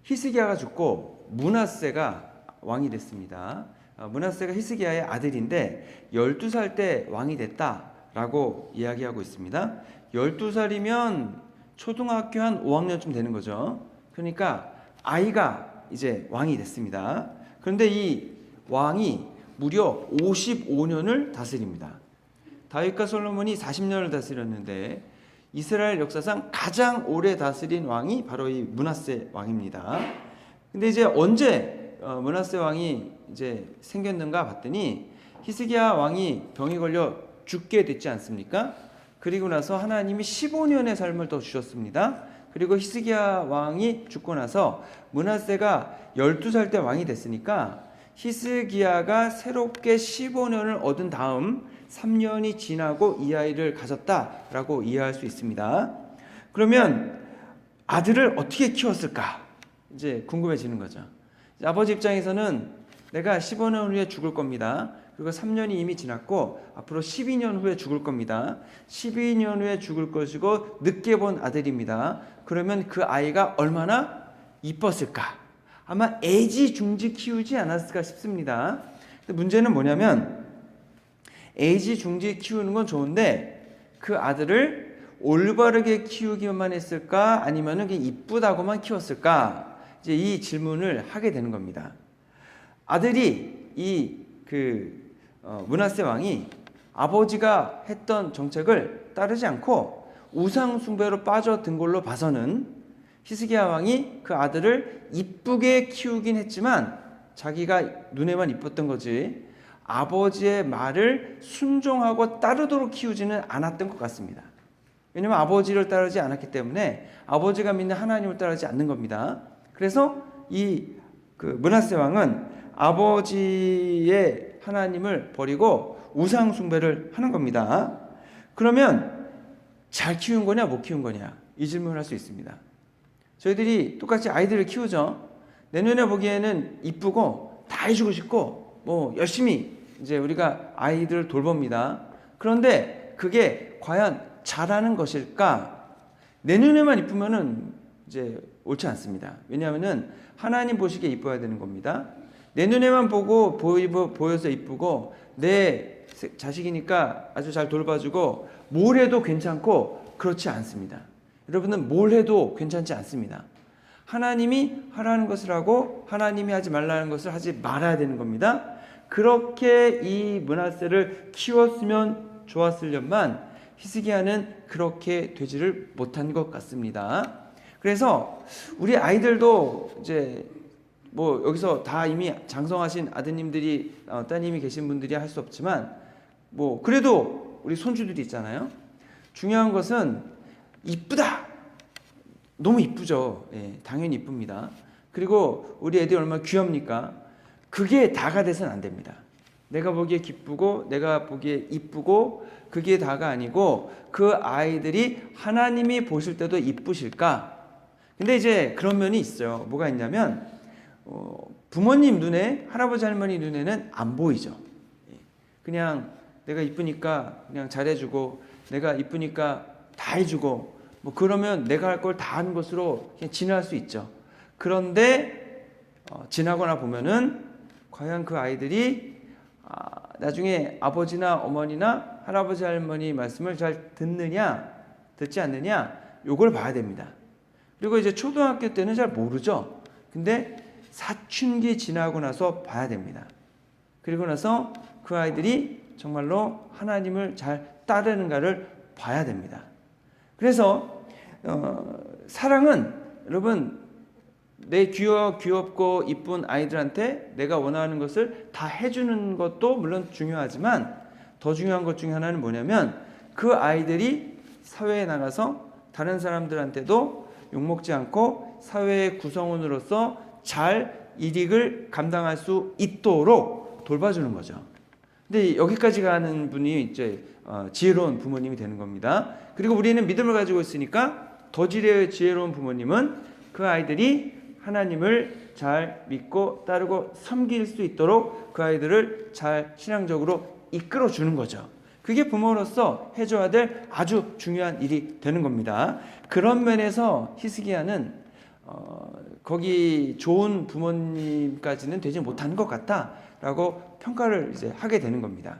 히스기야가 죽고 므낫세가 왕이 됐습니다. 므낫세가 히스기야의 아들인데 12살 때 왕이 됐다라고 이야기하고 있습니다. 12살이면 초등학교 한 5학년쯤 되는 거죠. 그러니까 아이가 이제 왕이 됐습니다. 그런데 이 왕이 무려 55년을 다스립니다. 다윗과 솔로몬이 40년을 다스렸는데 이스라엘 역사상 가장 오래 다스린 왕이 바로 이 므낫세 왕입니다. 근데 이제 언제 므낫세 왕이 이제 생겼는가 봤더니 히스기야 왕이 병이 걸려 죽게 됐지 않습니까? 그리고 나서 하나님이 15년의 삶을 더 주셨습니다. 그리고 히스기야 왕이 죽고 나서 므낫세가 12살 때 왕이 됐으니까 히스기야가 새롭게 15년을 얻은 다음 3년이 지나고 이 아이를 가졌다라고 이해할 수 있습니다. 그러면 아들을 어떻게 키웠을까? 이제 궁금해지는 거죠. 아버지 입장에서는 내가 15년 후에 죽을 겁니다. 그리고 3년이 이미 지났고 앞으로 12년 후에 죽을 겁니다. 12년 후에 죽을 것이고 늦게 본 아들입니다. 그러면 그 아이가 얼마나 이뻤을까? 아마 애지중지 키우지 않았을까 싶습니다. 근데 문제는 뭐냐면 애지중지 키우는 건 좋은데 그 아들을 올바르게 키우기만 했을까? 아니면 그냥 이쁘다고만 키웠을까? 이제 이 질문을 하게 되는 겁니다. 아들이 므낫세 왕이 아버지가 했던 정책을 따르지 않고 우상 숭배로 빠져든 걸로 봐서는 히스기야 왕이 그 아들을 이쁘게 키우긴 했지만 자기가 눈에만 이뻤던 거지 아버지의 말을 순종하고 따르도록 키우지는 않았던 것 같습니다. 왜냐하면 아버지를 따르지 않았기 때문에 아버지가 믿는 하나님을 따르지 않는 겁니다. 그래서 므낫세 왕은 아버지의 하나님을 버리고 우상 숭배를 하는 겁니다. 그러면 잘 키운 거냐 못 키운 거냐 이 질문을 할 수 있습니다. 저희들이 똑같이 아이들을 키우죠. 내 눈에 보기에는 이쁘고 다 해주고 싶고 열심히 이제 우리가 아이들을 돌봅니다. 그런데 그게 과연 잘하는 것일까? 내 눈에만 이쁘면은 이제 옳지 않습니다. 왜냐하면은 하나님 보시기에 이뻐야 되는 겁니다. 내 눈에만 보여서 이쁘고 내 자식이니까 아주 잘 돌봐주고 뭘 해도 괜찮고 그렇지 않습니다. 여러분은 뭘 해도 괜찮지 않습니다. 하나님이 하라는 것을 하고 하나님이 하지 말라는 것을 하지 말아야 되는 겁니다. 그렇게 이 므낫세를 키웠으면 좋았으련만 히스기야는 그렇게 되지를 못한 것 같습니다. 그래서 우리 아이들도 이제 여기서 다 이미 장성하신 아드님들이 따님이 계신 분들이 할 수 없지만 그래도 우리 손주들이 있잖아요. 중요한 것은 이쁘다. 너무 이쁘죠. 예, 당연히 이쁩니다. 그리고 우리 애들이 얼마나 귀엽니까? 그게 다가 돼서는 안 됩니다. 내가 보기에 기쁘고 내가 보기에 이쁘고 그게 다가 아니고 그 아이들이 하나님이 보실 때도 이쁘실까? 근데 이제 그런 면이 있어요. 뭐가 있냐면 부모님 눈에 할아버지 할머니 눈에는 안 보이죠. 그냥 내가 이쁘니까 그냥 잘해주고 내가 이쁘니까 다 해주고 그러면 내가 할 걸 다 하는 것으로 그냥 지나갈 수 있죠. 그런데 지나거나 보면은 과연 그 아이들이 나중에 아버지나 어머니나 할아버지 할머니 말씀을 잘 듣지 않느냐 요걸 봐야 됩니다. 그리고 이제 초등학교 때는 잘 모르죠. 근데 사춘기 지나고 나서 봐야 됩니다. 그리고 나서 그 아이들이 정말로 하나님을 잘 따르는가를 봐야 됩니다. 그래서 사랑은 여러분 내 귀엽고 이쁜 아이들한테 내가 원하는 것을 다 해주는 것도 물론 중요하지만 더 중요한 것 중에 하나는 뭐냐면 그 아이들이 사회에 나가서 다른 사람들한테도 욕먹지 않고 사회의 구성원으로서 잘 일익을 감당할 수 있도록 돌봐주는 거죠. 근데 여기까지 가는 분이 이제 지혜로운 부모님이 되는 겁니다. 그리고 우리는 믿음을 가지고 있으니까 더 지혜로운 부모님은 그 아이들이 하나님을 잘 믿고 따르고 섬길 수 있도록 그 아이들을 잘 신앙적으로 이끌어 주는 거죠. 그게 부모로서 해줘야 될 아주 중요한 일이 되는 겁니다. 그런 면에서 히스기야는 거기 좋은 부모님까지는 되지 못하는 것 같다라고 평가를 이제 하게 되는 겁니다.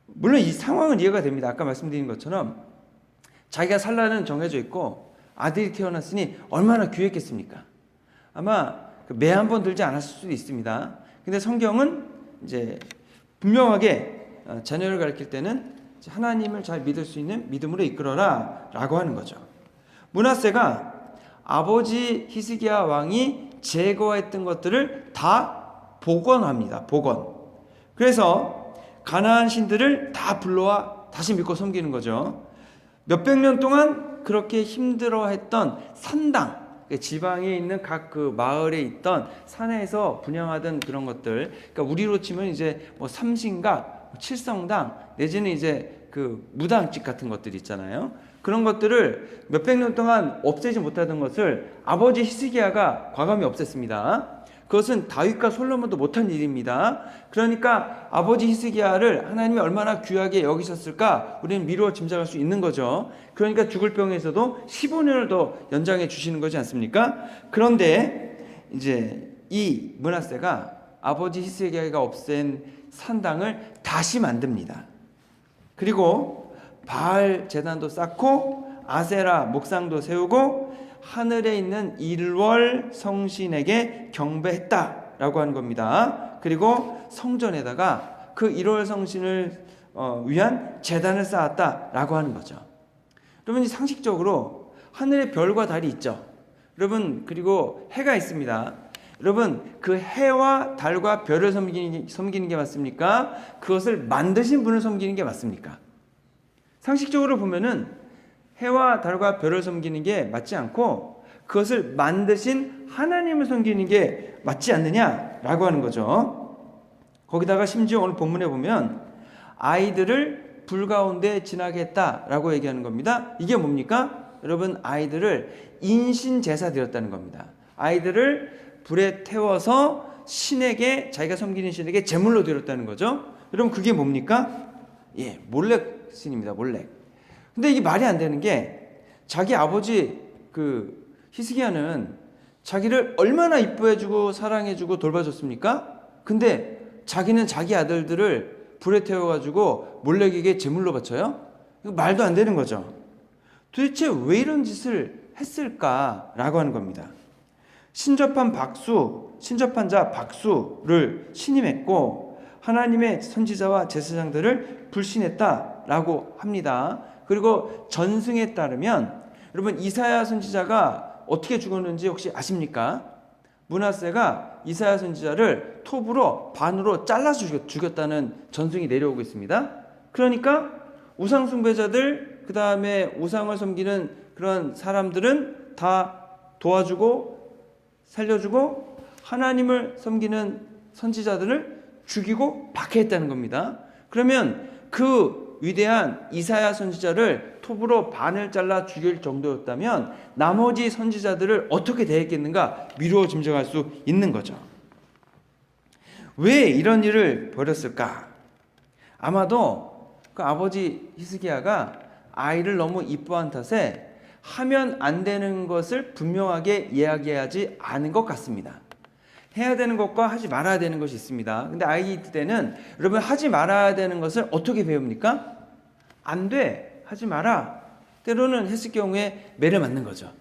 물론 이 상황은 이해가 됩니다. 아까 말씀드린 것처럼 자기가 살 날은 정해져 있고 아들이 태어났으니 얼마나 귀했겠습니까? 아마 매 한 번 들지 않았을 수도 있습니다. 근데 성경은 이제 분명하게 자녀를 가르칠 때는 하나님을 잘 믿을 수 있는 믿음으로 이끌어라 라고 하는 거죠. 므낫세가 아버지 히스기야 왕이 제거했던 것들을 다 복원합니다. 복원. 그래서 가나안 신들을 다 불러와 다시 믿고 섬기는 거죠. 몇백 년 동안 그렇게 힘들어했던 산당, 지방에 있는 각 그 마을에 있던 산에서 분양하던 그런 것들, 그러니까 우리로 치면 이제 뭐 삼신각, 칠성당 내지는 이제 그 무당집 같은 것들 있잖아요. 그런 것들을 몇백 년 동안 없애지 못하던 것을 아버지 히스기야가 과감히 없앴습니다. 그것은 다윗과 솔로몬도 못한 일입니다. 그러니까 아버지 히스기야를 하나님이 얼마나 귀하게 여기셨을까 우리는 미루어 짐작할 수 있는 거죠. 그러니까 죽을 병에서도 15년을 더 연장해 주시는 거지 않습니까? 그런데 이제 이 므낫세가 아버지 히스기야가 없앤 산당을 다시 만듭니다. 그리고 바알 제단도 쌓고 아세라 목상도 세우고 하늘에 있는 일월 성신에게 경배했다라고 하는 겁니다. 그리고 성전에다가 그 일월 성신을 위한 제단을 쌓았다라고 하는 거죠. 여러분, 상식적으로 하늘에 별과 달이 있죠. 여러분, 그리고 해가 있습니다. 여러분, 그 해와 달과 별을 섬기는 게 맞습니까? 그것을 만드신 분을 섬기는 게 맞습니까? 상식적으로 보면은 해와 달과 별을 섬기는 게 맞지 않고 그것을 만드신 하나님을 섬기는 게 맞지 않느냐라고 하는 거죠. 거기다가 심지어 오늘 본문에 보면 아이들을 불 가운데 지나게 했다라고 얘기하는 겁니다. 이게 뭡니까? 여러분, 아이들을 인신제사 드렸다는 겁니다. 아이들을 불에 태워서 신에게, 자기가 섬기는 신에게 제물로 드렸다는 거죠. 여러분, 그게 뭡니까? 예, 몰렉 신입니다. 몰렉. 근데 이게 말이 안 되는 게 자기 아버지 그 히스기야는 자기를 얼마나 이뻐해주고 사랑해주고 돌봐줬습니까? 근데 자기는 자기 아들들을 불에 태워가지고 몰렉에게 제물로 바쳐요? 이거 말도 안 되는 거죠. 도대체 왜 이런 짓을 했을까라고 하는 겁니다. 신접한 자 박수를 신임했고 하나님의 선지자와 제사장들을 불신했다라고 합니다. 그리고 전승에 따르면 여러분, 이사야 선지자가 어떻게 죽었는지 혹시 아십니까? 므낫세가 이사야 선지자를 톱으로 반으로 잘라서 죽였다는 전승이 내려오고 있습니다. 그러니까 우상 숭배자들, 그 다음에 우상을 섬기는 그런 사람들은 다 도와주고 살려주고 하나님을 섬기는 선지자들을 죽이고 박해했다는 겁니다. 그러면 그 위대한 이사야 선지자를 톱으로 반을 잘라 죽일 정도였다면 나머지 선지자들을 어떻게 대했겠는가 미루어 짐작할 수 있는 거죠. 왜 이런 일을 벌였을까? 아마도 그 아버지 히스기야가 아이를 너무 이뻐한 탓에 하면 안 되는 것을 분명하게 이야기하지 않은 것 같습니다. 해야 되는 것과 하지 말아야 되는 것이 있습니다. 근데 아이 때는 여러분, 하지 말아야 되는 것을 어떻게 배웁니까? 안 돼, 하지 마라. 때로는 했을 경우에 매를 맞는 거죠.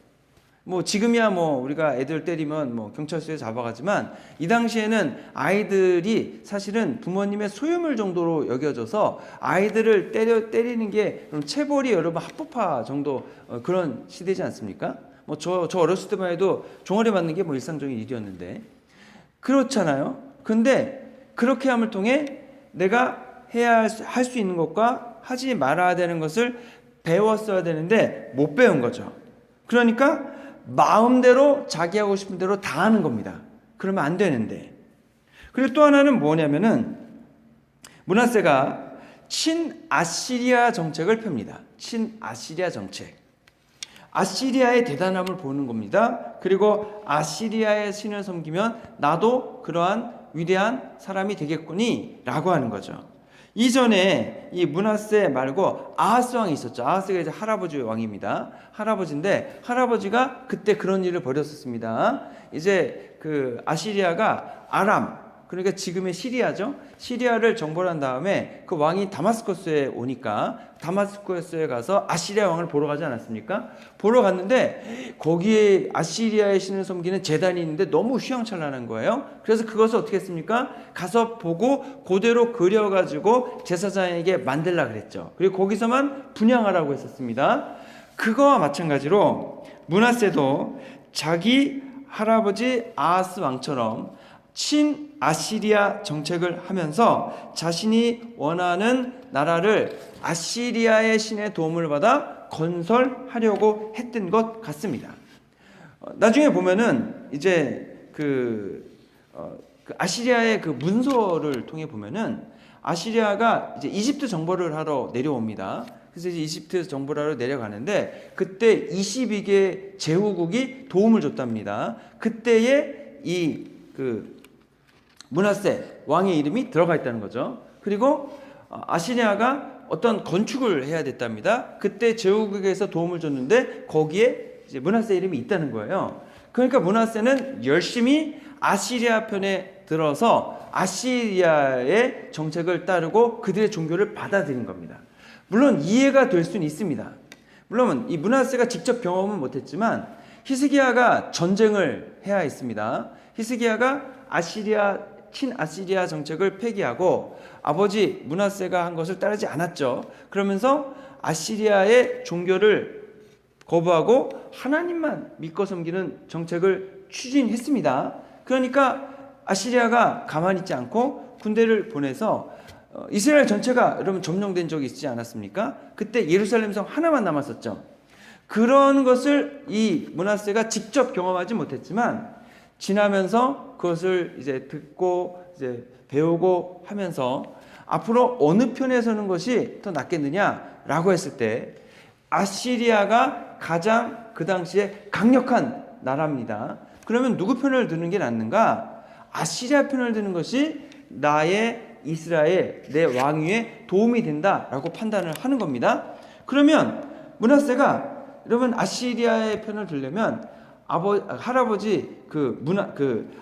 뭐 지금이야 뭐 우리가 애들 때리면 뭐 경찰서에 잡아가지만 이 당시에는 아이들이 사실은 부모님의 소유물 정도로 여겨져서 아이들을 때리는 게 체벌이 여러분 합법화 정도 그런 시대지 않습니까? 뭐 저 어렸을 때만 해도 종아리 맞는 게 뭐 일상적인 일이었는데 그렇잖아요. 근데 그렇게 함을 통해 내가 할 수 있는 것과 하지 말아야 되는 것을 배웠어야 되는데 못 배운 거죠. 그러니까 마음대로 자기 하고 싶은 대로 다 하는 겁니다. 그러면 안 되는데. 그리고 또 하나는 뭐냐면은 므낫세가 친아시리아 정책을 펴니다. 친아시리아 정책. 아시리아의 대단함을 보는 겁니다. 그리고 아시리아의 신을 섬기면 나도 그러한 위대한 사람이 되겠거니 라고 하는 거죠. 이전에 이 므낫세 말고 아하스 왕이 있었죠. 아하스가 이제 할아버지 왕입니다. 할아버지인데 할아버지가 그때 그런 일을 벌였었습니다. 이제 그 아시리아가 아람, 그러니까 지금의 시리아죠. 시리아를 정벌한 다음에 그 왕이 다마스커스에 오니까 다마스커스에 가서 아시리아 왕을 보러 가지 않았습니까? 보러 갔는데 거기에 아시리아의 신을 섬기는 제단이 있는데 너무 휘황찬란한 거예요. 그래서 그것을 어떻게 했습니까? 가서 보고 그대로 그려가지고 제사장에게 만들라 그랬죠. 그리고 거기서만 분향하라고 했었습니다. 그거와 마찬가지로 므낫세도 자기 할아버지 아하스 왕처럼 친아시리아 정책을 하면서 자신이 원하는 나라를 아시리아의 신의 도움을 받아 건설하려고 했던 것 같습니다. 나중에 보면은 이제 그 아시리아의 그 문서를 통해 보면은 아시리아가 이제 이집트 정벌을 하러 내려옵니다. 그래서 이제 이집트 정벌을 하러 내려가는데 그때 22개 제후국이 도움을 줬답니다. 그때에 이 므낫세 왕의 이름이 들어가 있다는 거죠. 그리고 아시리아가 어떤 건축을 해야 됐답니다. 그때 제후국에서 도움을 줬는데 거기에 이제 므낫세 이름이 있다는 거예요. 그러니까 므낫세는 열심히 아시리아 편에 들어서 아시리아의 정책을 따르고 그들의 종교를 받아들인 겁니다. 물론 이해가 될 수는 있습니다. 물론 이 므낫세가 직접 경험은 못했지만 히스기야가 전쟁을 해야 했습니다. 히스기야가 친아시리아 정책을 폐기하고 아버지 므낫세가 한 것을 따르지 않았죠. 그러면서 아시리아의 종교를 거부하고 하나님만 믿고 섬기는 정책을 추진했습니다. 그러니까 아시리아가 가만히 있지 않고 군대를 보내서 이스라엘 전체가 여러분 점령된 적이 있지 않았습니까? 그때 예루살렘 성 하나만 남았었죠. 그런 것을 이 므낫세가 직접 경험하지 못했지만 지나면서 그것을 이제 듣고 이제 배우고 하면서 앞으로 어느 편에 서는 것이 더 낫겠느냐라고 했을 때 아시리아가 가장 그 당시에 강력한 나라입니다. 그러면 누구 편을 드는 게 낫는가? 아시리아 편을 드는 것이 나의 이스라엘 내 왕위에 도움이 된다라고 판단을 하는 겁니다. 그러면 므낫세가 여러분 아시리아의 편을 들려면 할아버지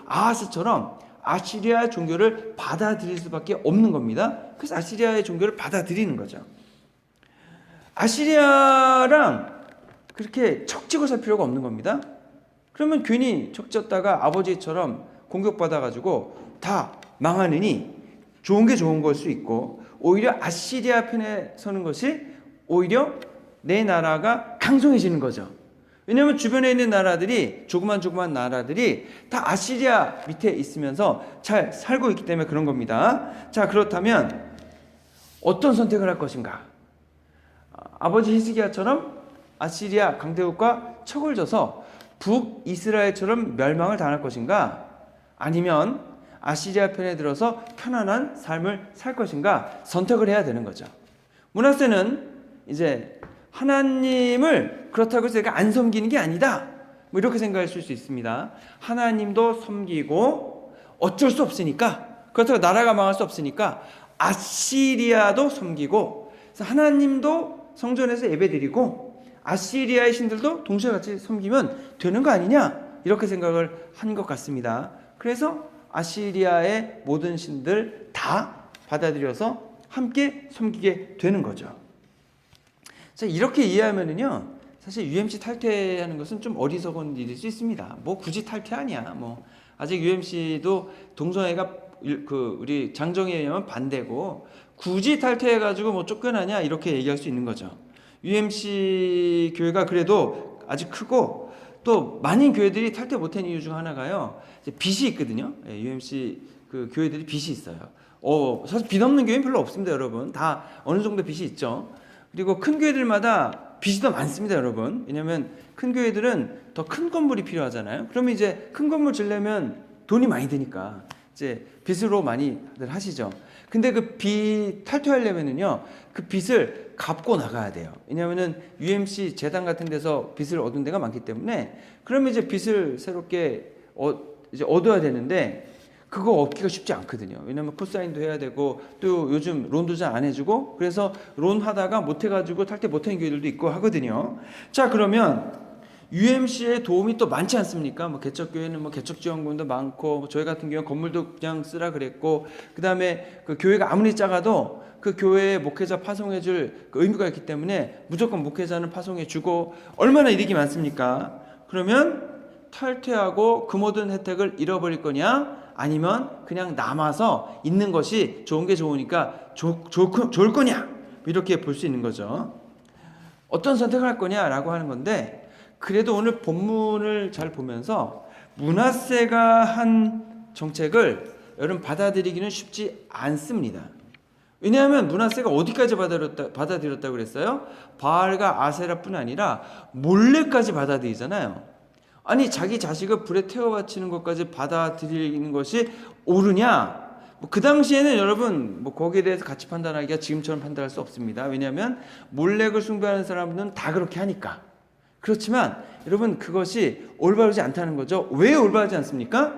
아하스처럼 아시리아 종교를 받아들일 수밖에 없는 겁니다. 그래서 아시리아의 종교를 받아들이는 거죠. 아시리아랑 그렇게 척지고 살 필요가 없는 겁니다. 그러면 괜히 척졌다가 아버지처럼 공격받아가지고 다 망하느니 좋은 게 좋은 걸 수 있고 오히려 아시리아 편에 서는 것이 오히려 내 나라가 강성해지는 거죠. 왜냐하면 주변에 있는 나라들이 조그만 나라들이 다 아시리아 밑에 있으면서 잘 살고 있기 때문에 그런 겁니다. 자, 그렇다면 어떤 선택을 할 것인가? 아버지 히스기야처럼 아시리아 강대국과 척을 져서 북이스라엘처럼 멸망을 당할 것인가? 아니면 아시리아 편에 들어서 편안한 삶을 살 것인가? 선택을 해야 되는 거죠. 므낫세는 이제 하나님을 그렇다고 해서 내가 안 섬기는 게 아니다, 뭐 이렇게 생각하실 수 있습니다. 하나님도 섬기고 어쩔 수 없으니까, 그렇다고 나라가 망할 수 없으니까 아시리아도 섬기고, 그래서 하나님도 성전에서 예배드리고 아시리아의 신들도 동시에 같이 섬기면 되는 거 아니냐, 이렇게 생각을 한 것 같습니다. 그래서 아시리아의 모든 신들 다 받아들여서 함께 섬기게 되는 거죠. 자, 이렇게 이해하면은요, 사실 UMC 탈퇴하는 것은 좀 어리석은 일일 수 있습니다. 뭐 굳이 탈퇴 아니야. 뭐 아직 UMC도 동성애가 우리 장정에 의하면 반대고 굳이 탈퇴해가지고 뭐 쫓겨나냐 이렇게 얘기할 수 있는 거죠. UMC 교회가 그래도 아직 크고 또 많은 교회들이 탈퇴 못한 이유 중 하나가요, 이제 빚이 있거든요. UMC 그 교회들이 빚이 있어요. 사실 빚 없는 교회는 별로 없습니다, 여러분. 다 어느 정도 빚이 있죠. 그리고 큰 교회들마다 빚이 더 많습니다, 여러분. 왜냐하면 큰 교회들은 더 큰 건물이 필요하잖아요. 그러면 이제 큰 건물 지려면 돈이 많이 드니까 이제 빚으로 많이들 하시죠. 근데 그 빚 탈퇴하려면은요, 그 빚을 갚고 나가야 돼요. 왜냐하면은 UMC 재단 같은 데서 빚을 얻은 데가 많기 때문에, 그러면 이제 빚을 새롭게 이제 얻어야 되는데, 그거 얻기가 쉽지 않거든요. 왜냐면 코사인도 해야 되고 또 요즘 론도 잘 안 해주고 그래서 론 하다가 못해가지고 탈퇴 못하는 교회들도 있고 하거든요. 자, 그러면 UMC의 도움이 또 많지 않습니까? 뭐 개척교회는 뭐 개척지원금도 많고 뭐 저희 같은 경우는 건물도 그냥 쓰라 그랬고 그 다음에 그 교회가 아무리 작아도 그 교회에 목회자 파송해줄 그 의무가 있기 때문에 무조건 목회자는 파송해주고 얼마나 이득이 많습니까? 그러면 탈퇴하고 그 모든 혜택을 잃어버릴 거냐? 아니면 그냥 남아서 있는 것이 좋은 게 좋으니까 좋을 거냐? 이렇게 볼 수 있는 거죠. 어떤 선택을 할 거냐라고 하는 건데 그래도 오늘 본문을 잘 보면서 므낫세가 한 정책을 여러분 받아들이기는 쉽지 않습니다. 왜냐하면 므낫세가 어디까지 받아들였다고 그랬어요? 바알과 아세라뿐 아니라 몰래까지 받아들이잖아요. 아니 자기 자식을 불에 태워 바치는 것까지 받아들이는 것이 옳으냐? 그 당시에는 여러분 거기에 대해서 같이 판단하기가 지금처럼 판단할 수 없습니다. 왜냐하면 몰렉을 숭배하는 사람들은 다 그렇게 하니까. 그렇지만 여러분 그것이 올바르지 않다는 거죠. 왜 올바르지 않습니까?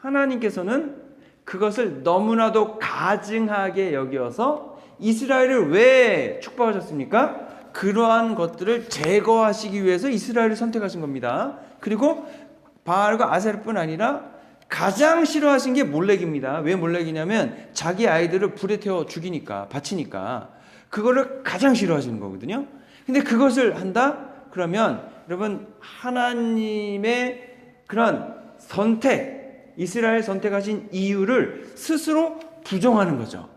하나님께서는 그것을 너무나도 가증하게 여겨서 이스라엘을 왜 축복하셨습니까? 그러한 것들을 제거하시기 위해서 이스라엘을 선택하신 겁니다. 그리고 바알과 아세라뿐 아니라 가장 싫어하신 게 몰렉입니다. 왜 몰렉이냐면 자기 아이들을 불에 태워 죽이니까, 바치니까 그거를 가장 싫어하시는 거거든요. 근데 그것을 한다? 그러면 여러분 하나님의 그런 선택, 이스라엘 선택하신 이유를 스스로 부정하는 거죠.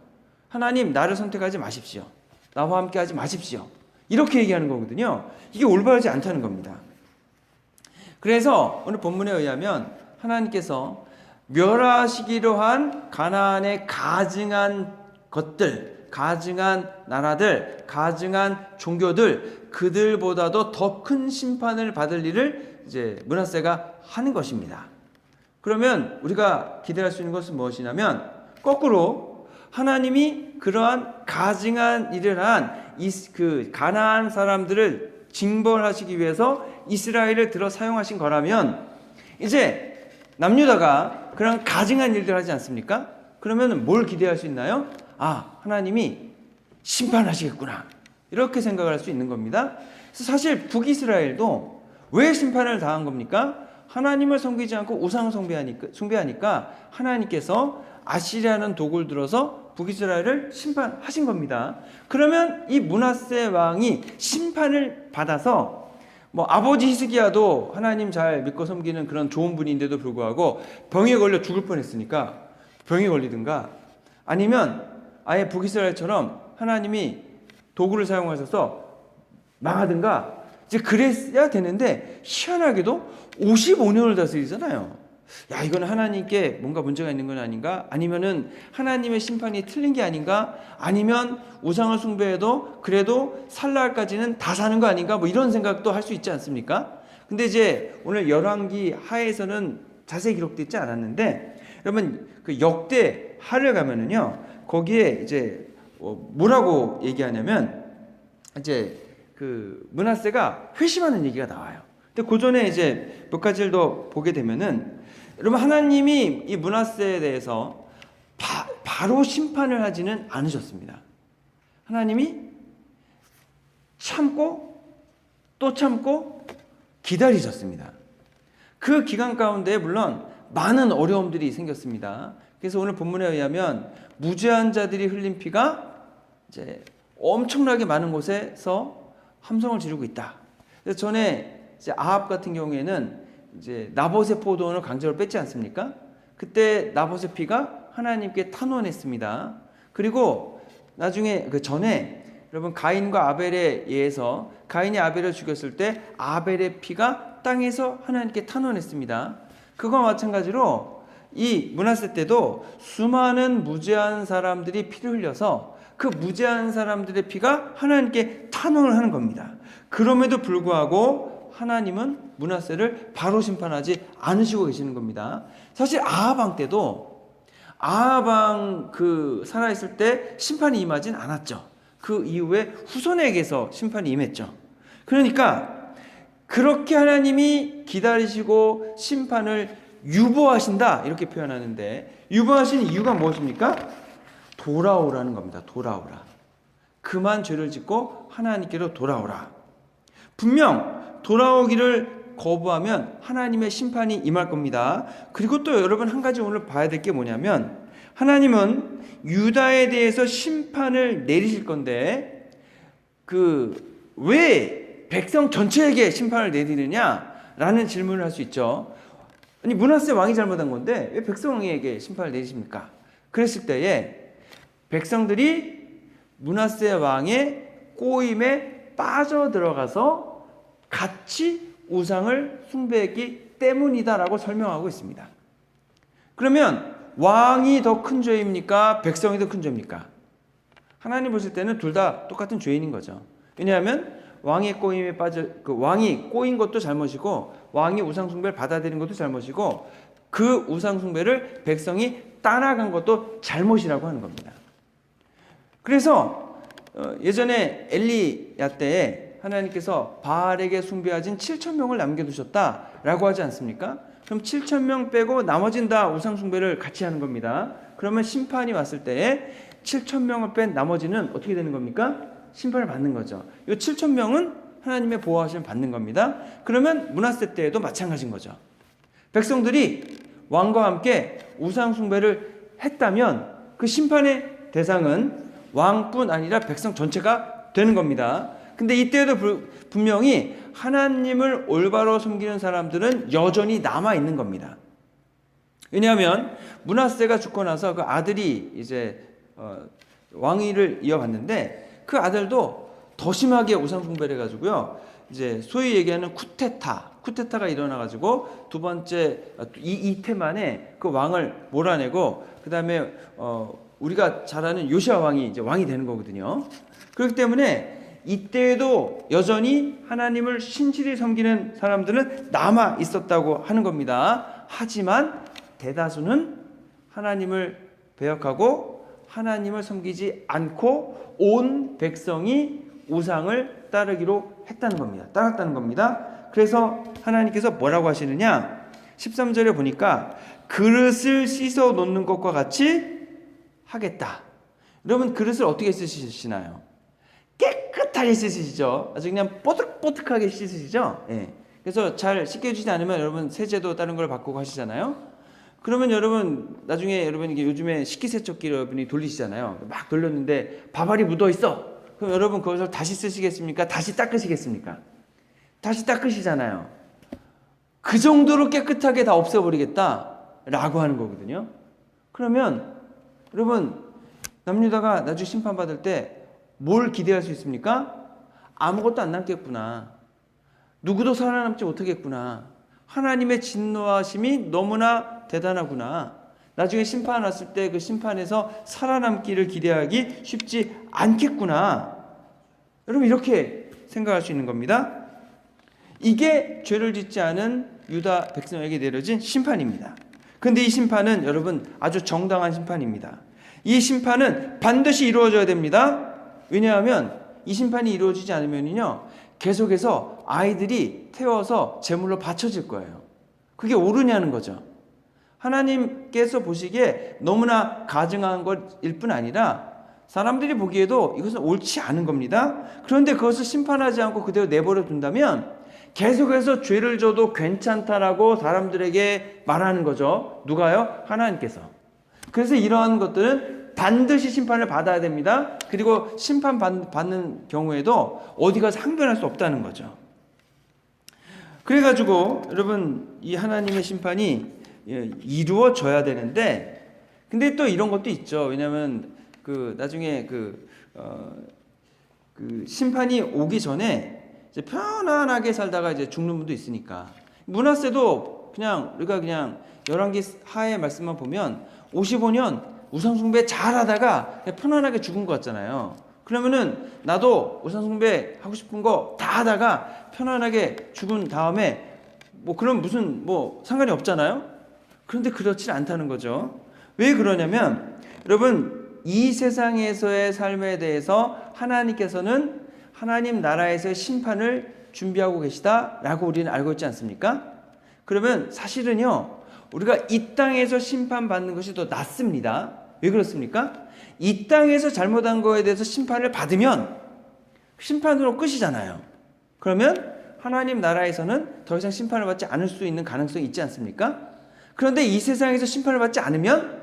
하나님 나를 선택하지 마십시오. 나와 함께 하지 마십시오. 이렇게 얘기하는 거거든요. 이게 올바르지 않다는 겁니다. 그래서 오늘 본문에 의하면 하나님께서 멸하시기로 한 가나안의 가증한 것들, 가증한 나라들, 가증한 종교들, 그들보다도 더 큰 심판을 받을 일을 이제 므낫세가 하는 것입니다. 그러면 우리가 기대할 수 있는 것은 무엇이냐면 거꾸로 하나님이 그러한 가증한 일을 한 그 가나안 사람들을 징벌하시기 위해서 이스라엘을 들어 사용하신 거라면 이제 남유다가 그런 가증한 일들을 하지 않습니까? 그러면 뭘 기대할 수 있나요? 아, 하나님이 심판하시겠구나. 이렇게 생각을 할 수 있는 겁니다. 그래서 사실 북이스라엘도 왜 심판을 당한 겁니까? 하나님을 섬기지 않고 우상을 숭배하니까 하나님께서 아시리아라는 도구를 들어서 북이스라엘을 심판하신 겁니다. 그러면 이 므낫세 왕이 심판을 받아서 아버지 히스기야도 하나님 잘 믿고 섬기는 그런 좋은 분인데도 불구하고 병에 걸려 죽을 뻔했으니까 병에 걸리든가 아니면 아예 북이스라엘처럼 하나님이 도구를 사용하셔서 망하든가 이제 그랬어야 되는데 희한하게도 55년을 다스리잖아요. 야, 이건 하나님께 뭔가 문제가 있는 건 아닌가? 아니면은 하나님의 심판이 틀린 게 아닌가? 아니면 우상을 숭배해도 그래도 살날까지는 다 사는 거 아닌가? 이런 생각도 할 수 있지 않습니까? 근데 이제 오늘 열왕기 하에서는 자세히 기록되어 있지 않았는데 여러분 그 역대 하를 가면은요 거기에 이제 뭐라고 얘기하냐면 이제 그 므낫세가 회심하는 얘기가 나와요. 근데 그 전에 이제 몇 가지를 더 보게 되면은 여러분 하나님이 이 므낫세에 대해서 바로 심판을 하지는 않으셨습니다. 하나님이 참고 또 참고 기다리셨습니다. 그 기간 가운데 물론 많은 어려움들이 생겼습니다. 그래서 오늘 본문에 의하면 무죄한 자들이 흘린 피가 이제 엄청나게 많은 곳에서 함성을 지르고 있다. 그래서 전에 이제 아합 같은 경우에는 이제 나봇의 포도원을 강제로 뺐지 않습니까? 그때 나봇의 피가 하나님께 탄원했습니다. 그리고 나중에 그 전에 여러분 가인과 아벨에 의해서 가인이 아벨을 죽였을 때 아벨의 피가 땅에서 하나님께 탄원했습니다. 그거와 마찬가지로 이 므낫세 때도 수많은 무죄한 사람들이 피를 흘려서 그 무죄한 사람들의 피가 하나님께 탄원을 하는 겁니다. 그럼에도 불구하고 하나님은 므낫세를 바로 심판하지 않으시고 계시는 겁니다. 사실 아합 왕 때도 아합 왕 그 살아있을 때 심판이 임하진 않았죠. 그 이후에 후손에게서 심판이 임했죠. 그러니까 그렇게 하나님이 기다리시고 심판을 유보하신다 이렇게 표현하는데, 유보하신 이유가 무엇입니까? 돌아오라는 겁니다. 돌아오라. 그만 죄를 짓고 하나님께로 돌아오라. 분명 돌아오기를 거부하면 하나님의 심판이 임할 겁니다. 그리고 또 여러분 한 가지 오늘 봐야 될 게 뭐냐면, 하나님은 유다에 대해서 심판을 내리실 건데 왜 백성 전체에게 심판을 내리느냐라는 질문을 할 수 있죠. 아니, 므낫세 왕이 잘못한 건데 왜 백성에게 심판을 내리십니까? 그랬을 때에 백성들이 므낫세 왕의 꼬임에 빠져들어가서 같이 우상을 숭배했기 때문이다라고 설명하고 있습니다. 그러면 왕이 더 큰 죄입니까? 백성이 더 큰 죄입니까? 하나님 보실 때는 둘 다 똑같은 죄인인 거죠. 왜냐하면 왕이 꼬인 것도 잘못이고, 왕이 우상 숭배를 받아들인 것도 잘못이고, 그 우상 숭배를 백성이 따라간 것도 잘못이라고 하는 겁니다. 그래서 예전에 엘리야 때에 하나님께서 바알에게 숭배하신 7,000명을 남겨두셨다라고 하지 않습니까? 그럼 7,000명 빼고 나머지는 다 우상 숭배를 같이 하는 겁니다. 그러면 심판이 왔을 때에 7,000명을 뺀 나머지는 어떻게 되는 겁니까? 심판을 받는 거죠. 이 7,000명은 하나님의 보호하심을 받는 겁니다. 그러면 므낫세 때에도 마찬가지인 거죠. 백성들이 왕과 함께 우상 숭배를 했다면 그 심판의 대상은 왕뿐 아니라 백성 전체가 되는 겁니다. 근데 이때에도 분명히 하나님을 올바로 섬기는 사람들은 여전히 남아 있는 겁니다. 왜냐하면 므낫세가 죽고 나서 그 아들이 이제 왕위를 이어받는데, 그 아들도 더 심하게 우상 숭배를 해가지고요, 이제 소위 얘기하는 쿠데타가 일어나가지고 두 번째 이태 만에 그 왕을 몰아내고, 그 다음에 우리가 잘 아는 요시아 왕이 이제 왕이 되는 거거든요. 그렇기 때문에 이때에도 여전히 하나님을 신실히 섬기는 사람들은 남아 있었다고 하는 겁니다. 하지만 대다수는 하나님을 배역하고 하나님을 섬기지 않고 온 백성이 우상을 따르기로 했다는 겁니다. 따랐다는 겁니다. 그래서 하나님께서 뭐라고 하시느냐? 13절에 보니까 그릇을 씻어 놓는 것과 같이 하겠다. 여러분, 그릇을 어떻게 씻으시나요? 깨끗하게 씻으시죠. 아주 그냥 뽀득뽀득하게 씻으시죠. 예. 그래서 잘 씻겨주지 않으면 여러분 세제도 다른 걸 바꾸고 하시잖아요. 그러면 여러분 나중에 여러분 이게 요즘에 식기세척기 여러분이 돌리시잖아요. 막 돌렸는데 밥알이 묻어 있어. 그럼 여러분 그것을 다시 쓰시겠습니까? 다시 닦으시겠습니까? 다시 닦으시잖아요. 그 정도로 깨끗하게 다 없애버리겠다라고 하는 거거든요. 그러면 여러분 남유다가 나중에 심판받을 때 뭘 기대할 수 있습니까? 아무것도 안 남겠구나. 누구도 살아남지 못하겠구나. 하나님의 진노하심이 너무나 대단하구나. 나중에 심판 왔을 때 그 심판에서 살아남기를 기대하기 쉽지 않겠구나. 여러분 이렇게 생각할 수 있는 겁니다. 이게 죄를 짓지 않은 유다 백성에게 내려진 심판입니다. 그런데 이 심판은 여러분 아주 정당한 심판입니다. 이 심판은 반드시 이루어져야 됩니다. 왜냐하면 이 심판이 이루어지지 않으면요, 계속해서 아이들이 태워서 제물로 바쳐질 거예요. 그게 옳으냐는 거죠. 하나님께서 보시기에 너무나 가증한 것일 뿐 아니라 사람들이 보기에도 이것은 옳지 않은 겁니다. 그런데 그것을 심판하지 않고 그대로 내버려 둔다면 계속해서 죄를 져도 괜찮다라고 사람들에게 말하는 거죠. 누가요? 하나님께서. 그래서 이러한 것들은 반드시 심판을 받아야 됩니다. 그리고 심판받는 경우에도 어디 가서 항변할 수 없다는 거죠. 그래가지고 여러분 이 하나님의 심판이 이루어져야 되는데, 근데 또 이런 것도 있죠. 왜냐하면 나중에 심판이 오기 전에 이제 편안하게 살다가 이제 죽는 분도 있으니까. 므낫세도 우리가 그냥 열왕기 하의 말씀만 보면 55년 우상숭배 잘하다가 그냥 편안하게 죽은 것 같잖아요. 그러면은 나도 우상숭배 하고 싶은 거 다 하다가 편안하게 죽은 다음에 그럼 무슨 상관이 없잖아요. 그런데 그렇지 않다는 거죠. 왜 그러냐면 여러분 이 세상에서의 삶에 대해서 하나님께서는 하나님 나라에서의 심판을 준비하고 계시다라고 우리는 알고 있지 않습니까? 그러면 사실은요, 우리가 이 땅에서 심판받는 것이 더 낫습니다. 왜 그렇습니까? 이 땅에서 잘못한 거에 대해서 심판을 받으면 심판으로 끝이잖아요. 그러면 하나님 나라에서는 더 이상 심판을 받지 않을 수 있는 가능성이 있지 않습니까? 그런데 이 세상에서 심판을 받지 않으면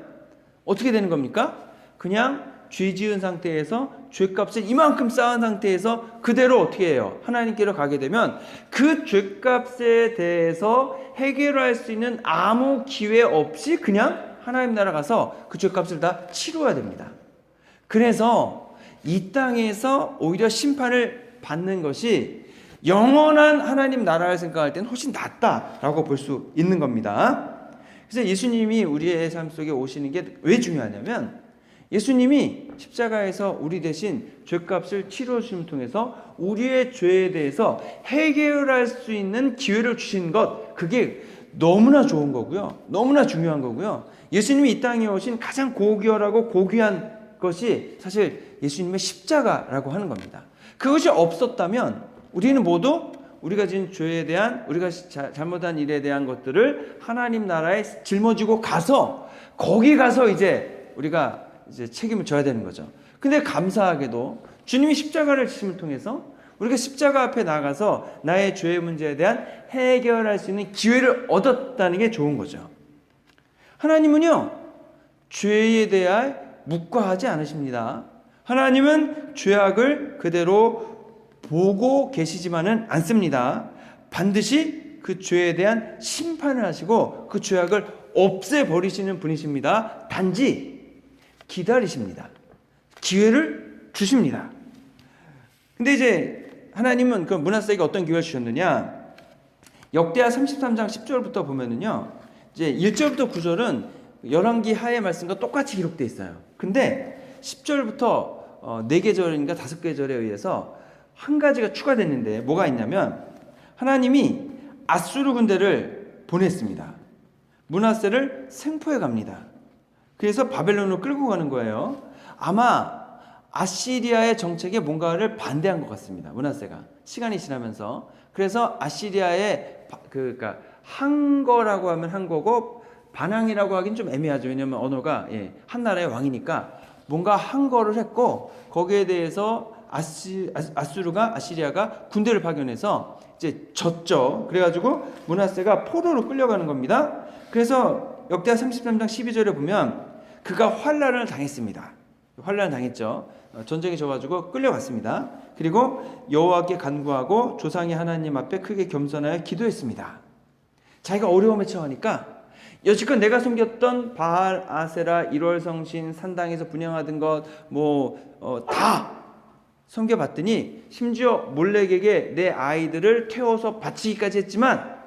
어떻게 되는 겁니까? 그냥 죄 지은 상태에서 죄값을 이만큼 쌓은 상태에서 그대로 어떻게 해요? 하나님께로 가게 되면 그 죄값에 대해서 해결할 수 있는 아무 기회 없이 그냥 하나님 나라 가서 그 죄값을 다 치러야 됩니다. 그래서 이 땅에서 오히려 심판을 받는 것이 영원한 하나님 나라를 생각할 때는 훨씬 낫다라고 볼 수 있는 겁니다. 그래서 예수님이 우리의 삶 속에 오시는 게 왜 중요하냐면 예수님이 십자가에서 우리 대신 죄값을 치러주심을 통해서 우리의 죄에 대해서 해결할 수 있는 기회를 주신 것, 그게 너무나 좋은 거고요. 너무나 중요한 거고요. 예수님이 이 땅에 오신 가장 고귀하고 고귀한 것이 사실 예수님의 십자가라고 하는 겁니다. 그것이 없었다면 우리는 모두 우리가 지은 죄에 대한, 우리가 잘못한 일에 대한 것들을 하나님 나라에 짊어지고 가서 거기 가서 이제 우리가 책임을 져야 되는 거죠. 근데 감사하게도 주님이 십자가를 지심을 통해서 우리가 십자가 앞에 나가서 나의 죄의 문제에 대한 해결할 수 있는 기회를 얻었다는 게 좋은 거죠. 하나님은요, 죄에 대하여 묵과하지 않으십니다. 하나님은 죄악을 그대로 보고 계시지만은 않습니다. 반드시 그 죄에 대한 심판을 하시고 그 죄악을 없애버리시는 분이십니다. 단지 기다리십니다. 기회를 주십니다. 근데 이제 하나님은 그 므낫세에게 어떤 기회를 주셨느냐? 역대하 33장 10절부터 보면은요, 이제 1절부터 9절은 열왕기 하의 말씀과 똑같이 기록되어 있어요. 근데 10절부터 4계절인가 5계절에 의해서 한 가지가 추가됐는데 뭐가 있냐면 하나님이 아수르 군대를 보냈습니다. 므낫세를 생포해 갑니다. 그래서 바벨론으로 끌고 가는 거예요. 아마 아시리아의 정책에 뭔가를 반대한 것 같습니다. 므낫세가 시간이 지나면서. 그래서 아시리아의 그러니까 한 거라고 하면 한 거고 반항이라고 하긴 좀 애매하죠. 왜냐하면 언어가 한 나라의 왕이니까 뭔가 한 거를 했고 거기에 대해서 아시리아가 군대를 파견해서 이제 졌죠. 그래가지고 므낫세가 포로로 끌려가는 겁니다. 그래서 역대하 33장 12절에 보면 그가 환난을 당했습니다. 환난을 당했죠. 전쟁에 져가지고 끌려갔습니다. 그리고 여호와께 간구하고 조상의 하나님 앞에 크게 겸손하여 기도했습니다. 자기가 어려움에 처하니까 여지껏 내가 섬겼던 바알, 아세라, 일월성신, 산당에서 분향하던 것 다 섬겨봤더니 심지어 몰렉에게 내 아이들을 태워서 바치기까지 했지만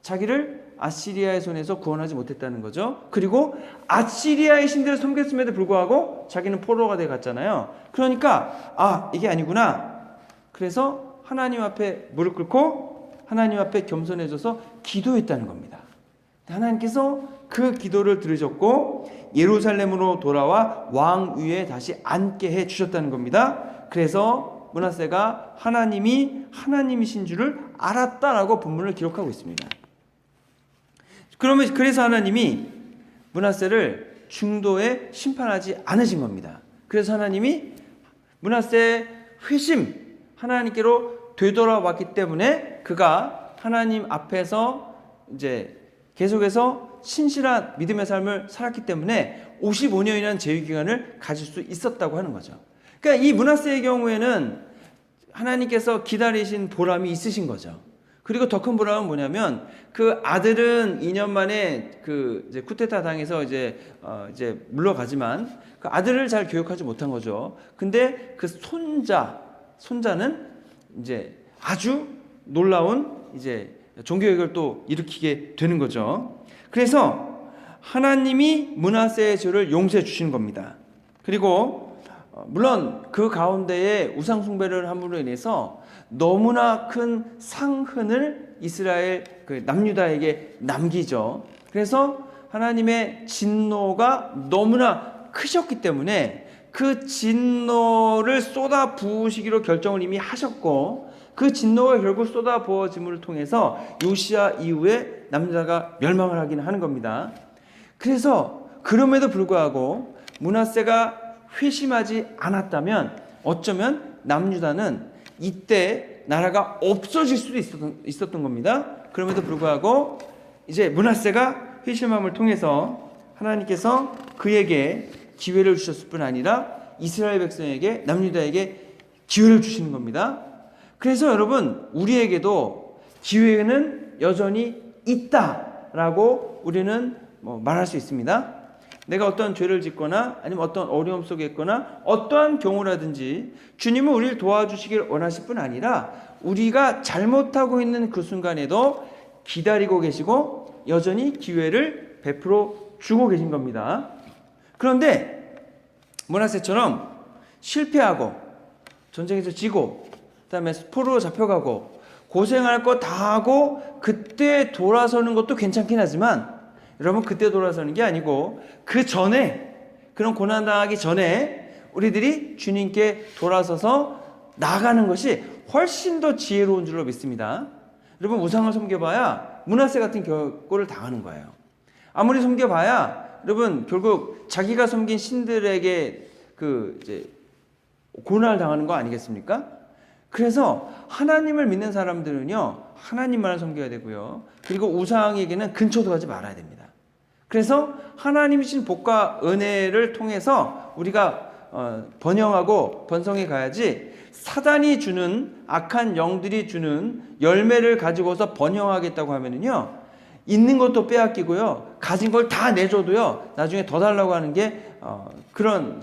자기를 아시리아의 손에서 구원하지 못했다는 거죠. 그리고 아시리아의 신들을 섬겼음에도 불구하고 자기는 포로가 돼 갔잖아요. 그러니까 이게 아니구나. 그래서 하나님 앞에 무릎 꿇고 하나님 앞에 겸손해져서 기도했다는 겁니다. 하나님께서 그 기도를 들으셨고 예루살렘으로 돌아와 왕 위에 다시 앉게 해 주셨다는 겁니다. 그래서 므낫세가 하나님이 하나님이신 줄을 알았다라고 본문을 기록하고 있습니다. 그래서 하나님이 므낫세를 중도에 심판하지 않으신 겁니다. 그래서 하나님이 므낫세의 회심, 하나님께로 되돌아왔기 때문에 그가 하나님 앞에서 이제 계속해서 신실한 믿음의 삶을 살았기 때문에 55년이라는 제휴기간을 가질 수 있었다고 하는 거죠. 그러니까 이 므낫세의 경우에는 하나님께서 기다리신 보람이 있으신 거죠. 그리고 더 큰 보람은 뭐냐면 그 아들은 2년 만에 이제 쿠데타 당해서 이제 물러가지만 그 아들을 잘 교육하지 못한 거죠. 근데 그 손자는 이제 아주 놀라운 이제 종교개혁을 또 일으키게 되는 거죠. 그래서 하나님이 므낫세의 죄를 용서해 주시는 겁니다. 그리고 물론 그 가운데에 우상 숭배를 함으로 인해서 너무나 큰 상흔을 이스라엘 남유다에게 남기죠. 그래서 하나님의 진노가 너무나 크셨기 때문에 그 진노를 쏟아 부으시기로 결정을 이미 하셨고, 그 진노가 결국 쏟아 부어짐을 통해서 요시야 이후에 남유다가 멸망을 하긴 하는 겁니다. 그래서 그럼에도 불구하고 므낫세가 회심하지 않았다면 어쩌면 남유다는 이때 나라가 없어질 수도 있었던 겁니다. 그럼에도 불구하고 이제 므낫세가 회심함을 통해서 하나님께서 그에게 기회를 주셨을 뿐 아니라 이스라엘 백성에게, 남유다에게 기회를 주시는 겁니다. 그래서 여러분, 우리에게도 기회는 여전히 있다라고 우리는 말할 수 있습니다. 내가 어떤 죄를 짓거나 아니면 어떤 어려움 속에 있거나 어떠한 경우라든지 주님은 우리를 도와주시길 원하실 뿐 아니라 우리가 잘못하고 있는 그 순간에도 기다리고 계시고 여전히 기회를 베풀어 주고 계신 겁니다. 그런데 므낫세처럼 실패하고 전쟁에서 지고 그다음에 포로로 잡혀가고 고생할 거 다 하고 그때 돌아서는 것도 괜찮긴 하지만 여러분, 그때 돌아서는 게 아니고 그 전에, 그런 고난당하기 전에 우리들이 주님께 돌아서서 나아가는 것이 훨씬 더 지혜로운 줄로 믿습니다. 여러분, 우상을 섬겨봐야 므낫세 같은 꼴을 당하는 거예요. 아무리 섬겨봐야 여러분 결국 자기가 섬긴 신들에게 이제 고난을 당하는 거 아니겠습니까? 그래서 하나님을 믿는 사람들은요, 하나님만을 섬겨야 되고요, 그리고 우상에게는 근처도 가지 말아야 됩니다. 그래서 하나님이 주신 복과 은혜를 통해서 우리가 번영하고 번성해 가야지, 사단이 주는, 악한 영들이 주는 열매를 가지고서 번영하겠다고 하면은요, 있는 것도 빼앗기고요, 가진 걸 다 내줘도요, 나중에 더 달라고 하는 게 그런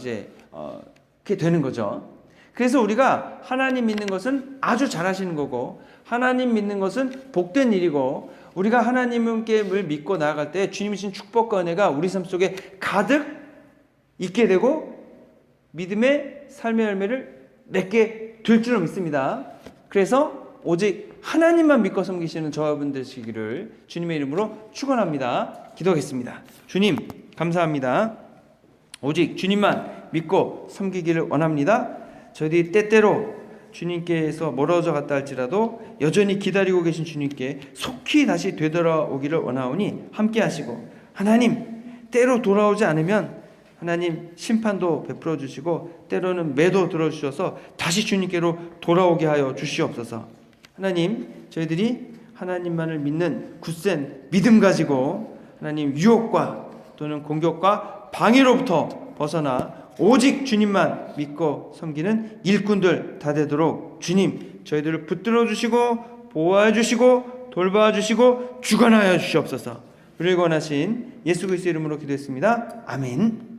그게 되는 거죠. 그래서 우리가 하나님 믿는 것은 아주 잘하시는 거고, 하나님 믿는 것은 복된 일이고, 우리가 하나님께 믿고 나아갈 때 주님이 주신 축복과 은혜가 우리 삶 속에 가득 있게 되고 믿음의 삶의 열매를 맺게 될 줄로 믿습니다. 그래서 오직 하나님만 믿고 섬기시는 저와 여러분 되시기를 주님의 이름으로 축원합니다. 기도하겠습니다. 주님, 감사합니다. 오직 주님만 믿고 섬기기를 원합니다. 저희들이 때때로 주님께서 멀어져 갔다 할지라도 여전히 기다리고 계신 주님께 속히 다시 되돌아오기를 원하오니 함께 하시고, 하나님, 때로 돌아오지 않으면 하나님 심판도 베풀어 주시고 때로는 매도 들어주셔서 다시 주님께로 돌아오게 하여 주시옵소서. 하나님, 저희들이 하나님만을 믿는 굳센 믿음 가지고 하나님 유혹과 또는 공격과 방해로부터 벗어나 오직 주님만 믿고 섬기는 일꾼들 다 되도록 주님, 저희들을 붙들어 주시고 보호해 주시고 돌봐 주시고 주관하여 주시옵소서. 우리를 권하신 예수 그리스도의 이름으로 기도했습니다. 아멘.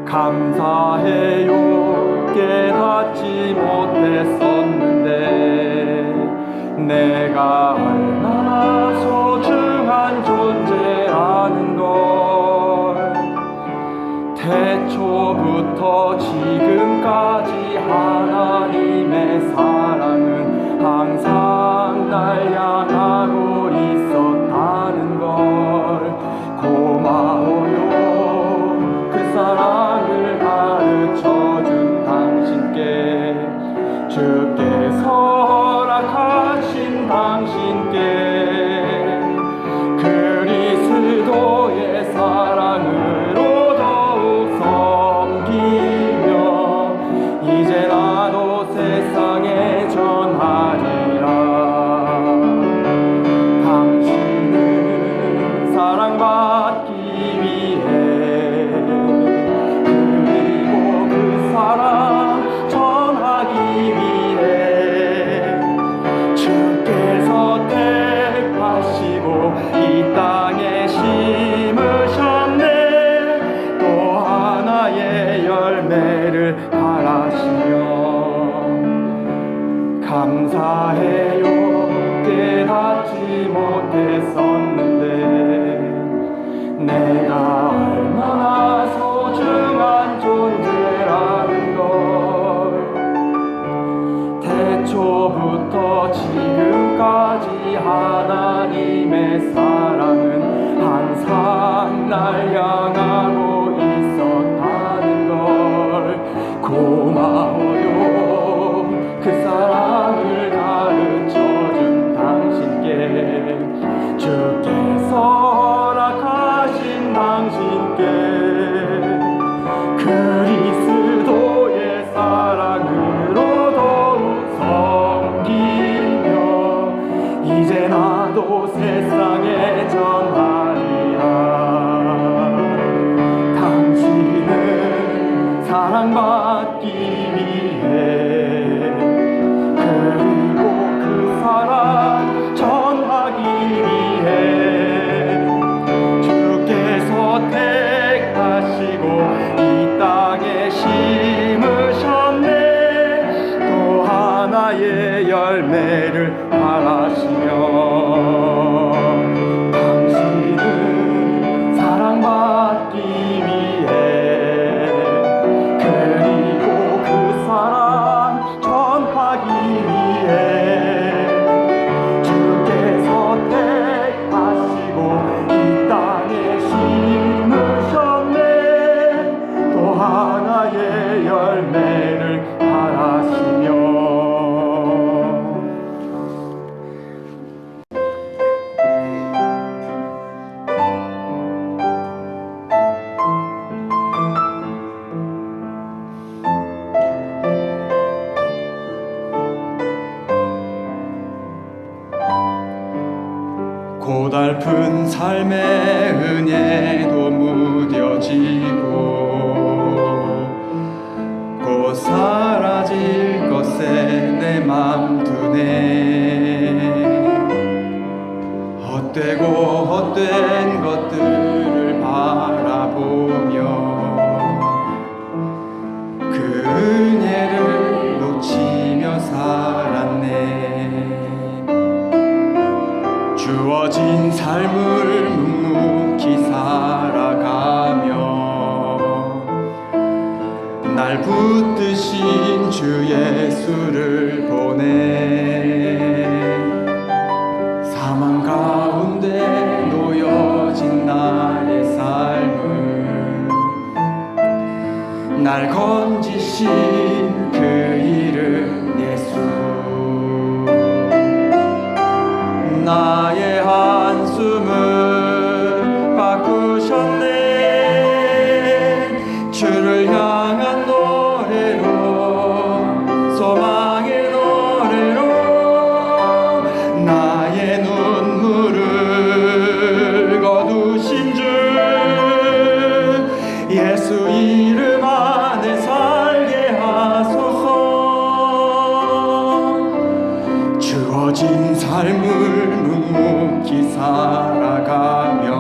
감사해요. 깨닫지 못했었는데 내가 얼마나 소중한 존재라는 걸, 태초부터 지금까지 하나님의 사랑은 항상 날 향하고 있었다는 걸 고마워요. 그 사랑을 가르쳐준 당신께, 주께서 허락하신 당신께 그리스도의 사랑으로 더욱 섬기며 이제 나도 세상에 전하리라. 당신은 사랑받기 위해 그리고 그 사랑 전하기 위해 주께서 택하시고 이 땅에 심으셨네. 또 하나의 열매를 바라시며 감사해요. 깨닫지 못했었는데 내가 얼마나 소중한 존재라는 걸 지금까지 하나님의 사랑은 항상 날 향하고 있었다는 걸 고마워요. 그 사랑을 가르쳐준 당신께, 주께서 허락하신 당신께 그리스도의 사랑으로 더욱 섬기며 이제 나도 세상에 전하리라. 당신은 사랑받기 위해, 그리고 그 사랑 전하기 위해 주께서 택하시고 이 땅에 심으셨네. 또 하나의 열매를 바라시며 당신은 사랑받기 위해, 그리고 그 사랑 전하기 위해 주께서 택하시고 이 땅에 심으셨네. 또 하나의 열매를 바라시며. 고달픈 삶의 은혜도 무뎌지고 곧 사라질 것에 내 맘 두네. 헛되고 헛된 것들을 바라보며 그 은혜를 놓치며 살았네. 주어진 삶을 묵묵히 살아가며 날 붙드신 주 예수를 보내. 사망 가운데 놓여진 나의 삶을 날 건지신 그 이름 예수. 나의 한숨을 바꾸셨네. 주를 향한 노래로, 소망의 노래로 나의 눈물을 거두신 주 예수 이름 안에 살게 하소서. 주어진 삶을 묵묵히 살아가며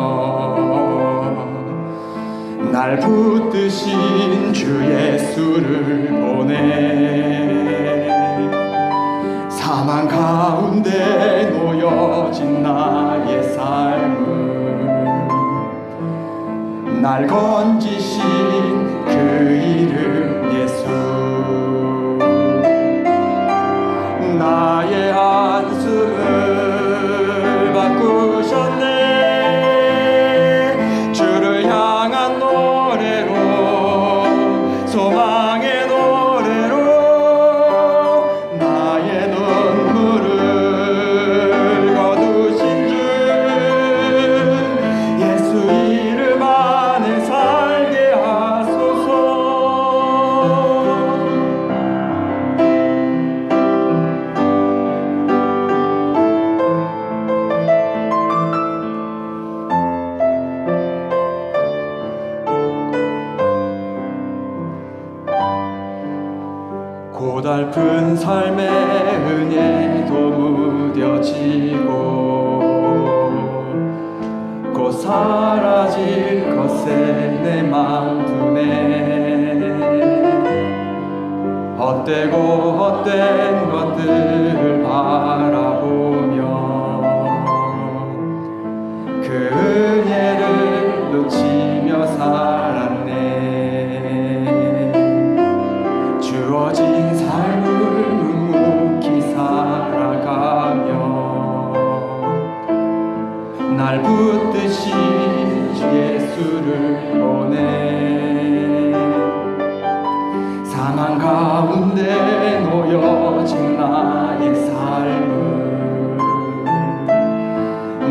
날 붙드신 주 예수를 보내. 사망 가운데 놓여진 나의 삶을 날 건지신 그 이름 예수. 나의 한숨을 바꾸셨네. 주를 향한 노래로, 소망의 노래로 나의 눈물을 거두신 주 예수 이름 안에 살게 하소서. 고달픈 삶의 은혜도 무뎌지고 곧 사라질 것에 내 맘 두네. 헛되고 헛된 것들을 바라보며 그 은혜를 놓치며 살았네. 주어진 삶을 묵묵히 살아가 날 붙드신 주 예수를 보내. 사망 가운데 놓여진 나의 삶을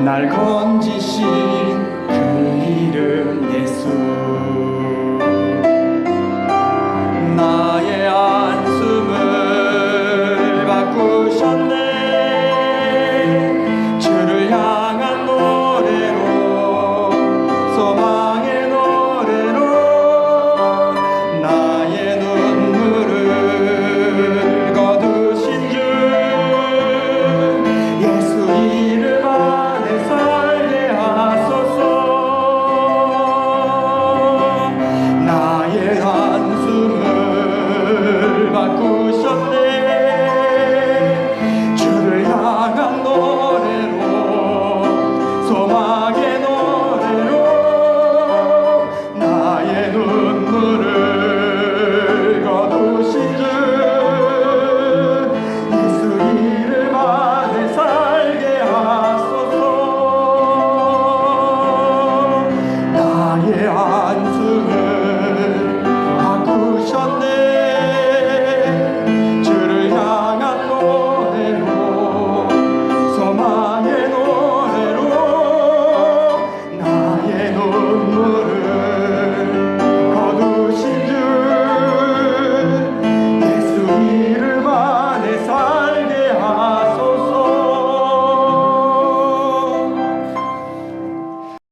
날 건지신